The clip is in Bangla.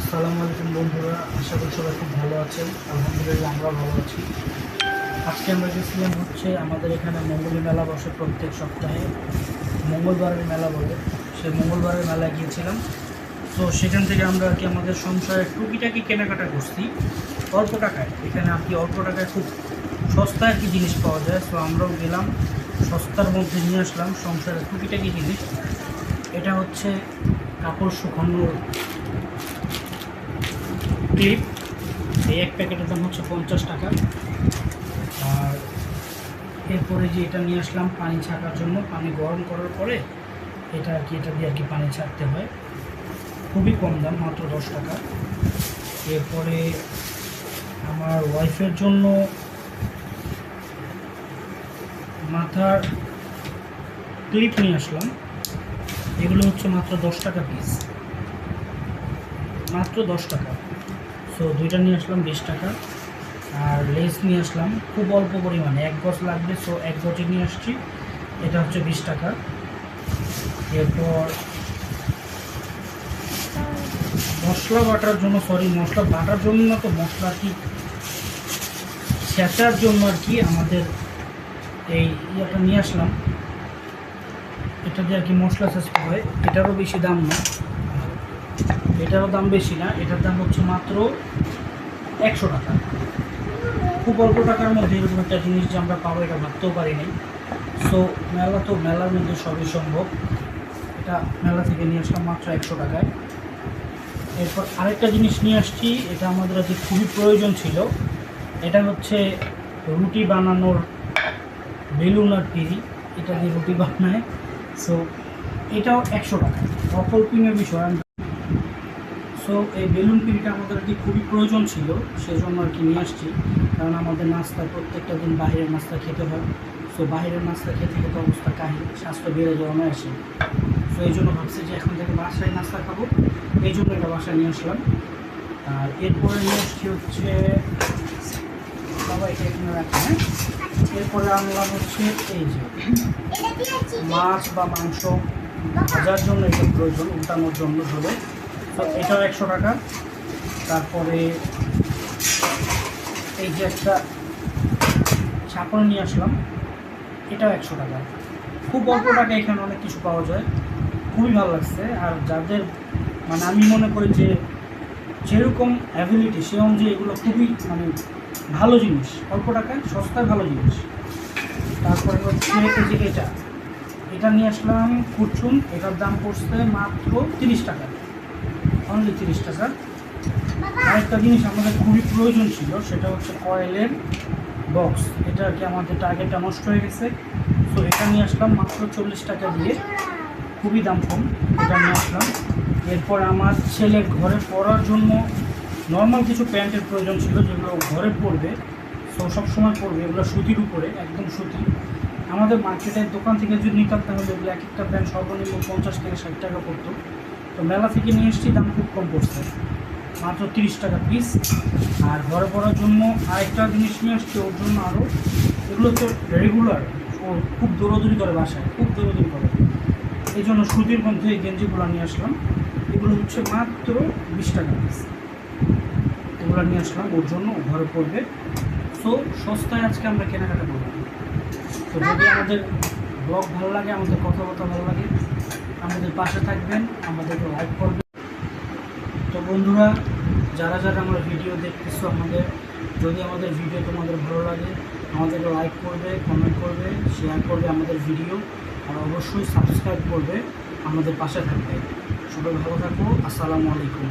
আসসালামু আলাইকুম বন্ধুরা, আশা করি সবাই খুব ভালো আছেন। আলহামদুলিল্লাহ আমরা ভালো আছি। আজকে আমরা গেছিলাম হচ্ছে আমাদের এখানে মঙ্গলী মেলা বসে প্রত্যেক সপ্তাহে, মঙ্গলবারের মেলা বলে, সেই মঙ্গলবারের মেলায় গিয়েছিলাম। তো সেখান থেকে আমরা আর কি আমাদের সংসারের টুকিটাকি কেনাকাটা করছি অল্প টাকায়। এখানে আর কি অল্প টাকায় খুব সস্তায় আর কি জিনিস পাওয়া যায়। তো আমরাও গেলাম, সস্তার মধ্যে নিয়ে আসলাম সংসারের টুকিটাকি জিনিস। এটা হচ্ছে কাপড় শুকানোর ক্লিপ। এই এক প্যাকেটের দাম হচ্ছে 50 টাকা। আর এরপরে যে এটা নিয়ে আসলাম পানি ছাকার জন্য, পানি গরম করার পরে এটা আর কি এটা দিয়ে আর কি পানি ছাকতে হয়। খুবই কম দাম, মাত্র 10 টাকা। এরপরে আমার ওয়াইফের জন্য মাথার ক্লিপ নিয়ে আসলাম। এগুলো হচ্ছে মাত্র 10 টাকা পিস, মাত্র 10 টাকা। সো দুইটা নিয়ে আসলাম 20 টাকা। আর লেস নিয়ে আসলাম খুব অল্প পরিমাণে, 1 গজ লাগবে, সো 1 গজে নিয়ে আসছি। এটা হচ্ছে 20 টাকা। এরপর মশলা বাটার জন্য, মশলা বাটার জন্য না, তো মশলা কি ছেঁচার জন্য আর কি আমাদের এই ইয়েটা নিয়ে আসলাম। এটা দিয়ে আর কি মশলা ছেঁচতে হয়। এটারও বেশি দাম না, এটারও দাম বেশি না, এটার দাম হচ্ছে মাত্র 100 টাকা। খুব অল্প টাকার মধ্যে এরকম একটা জিনিস যে আমরা পাবো এটা ভাবতেও পারি নাই। সো মেলার মধ্যে সবই সম্ভব। এটা মেলা থেকে নিয়ে আসলাম মাত্র 100 টাকায়। এরপর আরেকটা জিনিস নিয়ে আসছি, এটা আমাদের আজকে খুবই প্রয়োজন ছিল। এটা হচ্ছে রুটি বানানোর বেলুন আর পিঁড়ি, এটা দিয়ে রুটি বানায়। সো এটাও 100 টাকা, অকল্পনীয় বিষয়। সো এই বেলুন পিঁড়িটা আমাদের আর কি খুবই প্রয়োজন ছিল, সেজন্য আর কি নিয়ে আসছি। কারণ আমাদের নাস্তা প্রত্যেকটা দিন বাইরের নাস্তা খেতে হয়। সো বাইরের নাস্তা খেতে খেতে অবস্থা কাহিল, স্বাস্থ্য বেড়ে যাওয়া আসে। সো এই জন্য ভাবছি যে এখন থেকে বাসায় নাস্তা খাবো, এই জন্য এটা বাসায় নিয়ে আসলাম। আর এরপরে নিয়ে আসছি হচ্ছে বাবা, এটা এখানে রাখি। হ্যাঁ, এরপরে আনলাম হচ্ছে এই যে মাছ বা মাংস ভাজার জন্য এটা প্রয়োজন, উল্টানোর জন্য ধরে। তো এটাও 100 টাকা। তারপরে এই যে একটা ছাপড় নিয়ে আসলাম, এটাও 100 টাকা। খুব অল্প টাকা এখানে অনেক কিছু পাওয়া যায়, খুবই ভালো লাগছে। আর যাদের মানে আমি মনে করি যে যেরকম অ্যাবিলিটি সে অনুযায়ী এগুলো খুবই মানে ভালো জিনিস, অল্প টাকায় সস্তায় ভালো জিনিস। তারপরে হচ্ছে এই যে এটা নিয়ে আসলাম কুরচুন, এটার দাম পড়ছে মাত্র 30 টাকা, অনলি 30 টাকা। আরেকটা জিনিস আমাদের খুবই প্রয়োজন ছিল, সেটা হচ্ছে কয়েলের বক্স। এটা আর কি আমাদের টার্গেটটা নষ্ট হয়ে গেছে। তো এটা নিয়ে আসলাম মাত্র 40 টাকা দিয়ে, খুবই দাম কম, এটা নিয়ে আসলাম। এরপর আমার ছেলের ঘরে পরার জন্য নর্মাল কিছু প্যান্টের প্রয়োজন ছিল, যেগুলো ঘরে পরবে, তো সবসময় পরবে। এগুলো সুতির উপরে, একদম সুতি। আমাদের মার্কেটের দোকান থেকে যদি নিতাম তাহলে এগুলো এক একটা প্যান্ট সর্বনিম্ন 50 থেকে 60 টাকা পড়তো। তো মেলা থেকে নিয়ে এসেছি, দাম খুব কম পড়ছে, মাত্র 30 টাকা পিস। আর ঘরে পরার জন্য আরেকটা জিনিস নিয়ে আসছি ওর জন্য আরও। এগুলো তো রেগুলার, ও খুব দৌড়াদৌড়ি করে বাসায়, খুব দৌড়াদৌড়ি করে, এই জন্য সুতির মধ্যে এই গেঞ্জিগুলো নিয়ে আসলাম। এগুলো হচ্ছে মাত্র 20 টাকা পিস। এগুলো নিয়ে আসলাম ওর জন্য, ঘরে পড়বে। সো সস্তায় আজকে আমরা কেনাকাটা করবো। তো যদি আমাদের ব্লগ ভালো লাগে, আমাদের কথাবার্তা ভালো লাগে, আমাদের পাশে থাকবেন, আমাদেরকে লাইক করবেন। তো বন্ধুরা, যারা যারা আমার ভিডিও দেখতেছো, যদি আমাদের ভিডিও তোমাদের ভালো লাগে, আমাদেরকে লাইক করবে, কমেন্ট করবে, শেয়ার করবে আমাদের ভিডিও, আর অবশ্যই সাবস্ক্রাইব করবে, আমাদের পাশে থাকবে। সবাই ভালো থাকো। আসসালামু আলাইকুম।